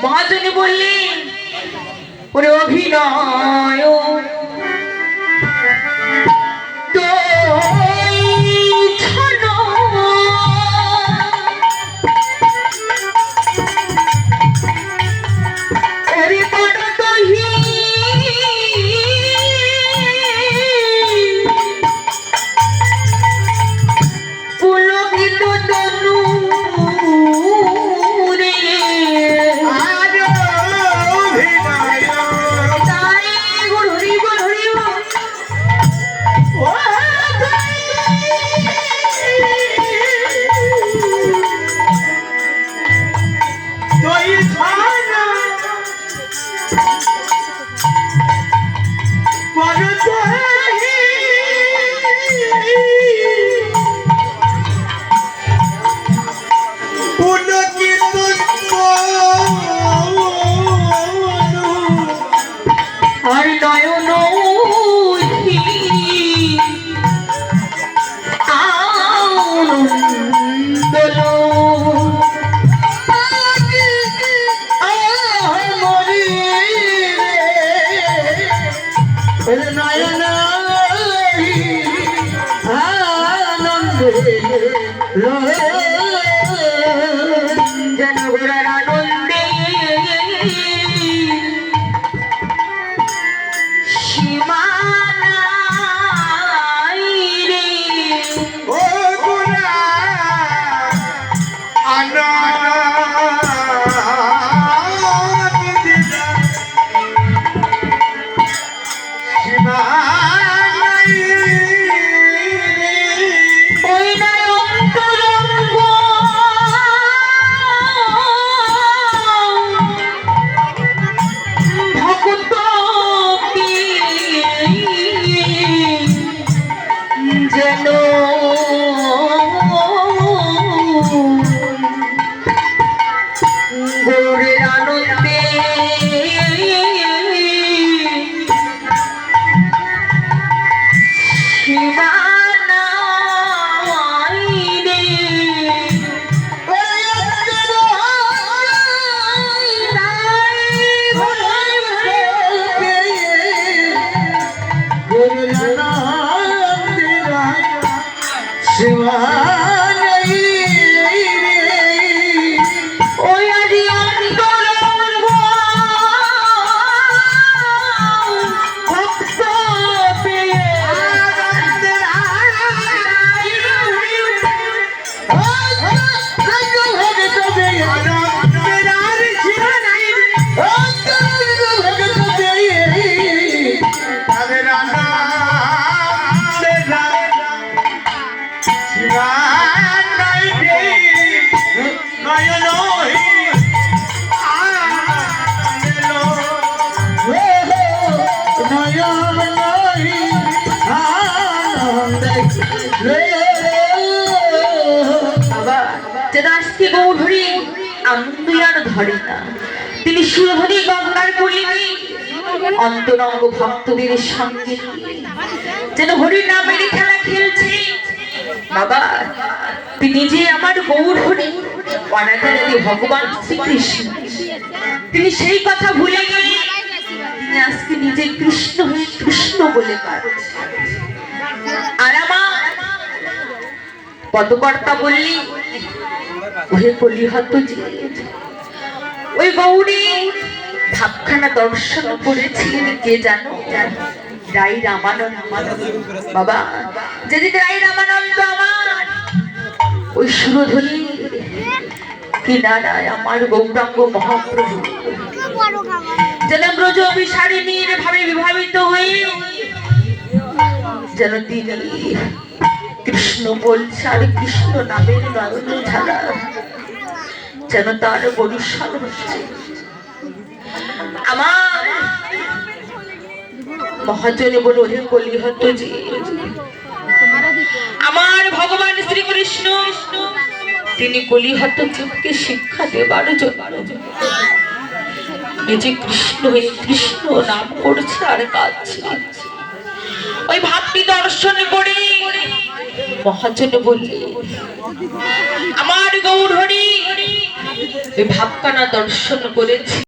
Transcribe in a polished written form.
মহাজনী বললেন ওরে অভিনয় তিনি সুরহরি গঙ্গার কোলে অন্তরঙ্গ ভক্তদের সঙ্গে যেন হরি নামের খেলা খেলছে। বাবা তিনি যে আমার গৌর হরি অনাদি ভগবান শ্রীকৃষ্ণ, তিনি সেই কথা ভুলে গেলেন। তিনি আজকে নিজে কৃষ্ণ হয়ে কৃষ্ণ বলে কাঁদছে। আর আমার পদকর্তা বললি ওহে কলিহত যে ওই গৌরী ভাবখানা দর্শন করেছিলেন কে জানো? রাই রামানন্দ। বাবা যেদিন রাই রামানন্দ আমার ওই সুরধ্বনি কিনারায় আমার গৌরাঙ্গ মহাপ্রভু যেন ব্রজ অভিসারিণীর ভাবে বিভাবিত হয়ে যেন তিনি কৃষ্ণ বলছে আর কৃষ্ণ নামের নয়ন ধারা যেন তার বরিশাল হচ্ছে। আমার মহাজনে বলে ওহে কলিহত যে আমার ভগবান শ্রীকৃষ্ণ তিনি কলিহত জীবকে শিক্ষা দেবার জন্য নিজে কৃষ্ণ হয়ে কৃষ্ণ নাম করছে আর কাঁদছে। ওই ভাবটি দর্শন করে মহাজন বললে, আমার গৌর হরি ওই ভাবখানা দর্শন করেছি।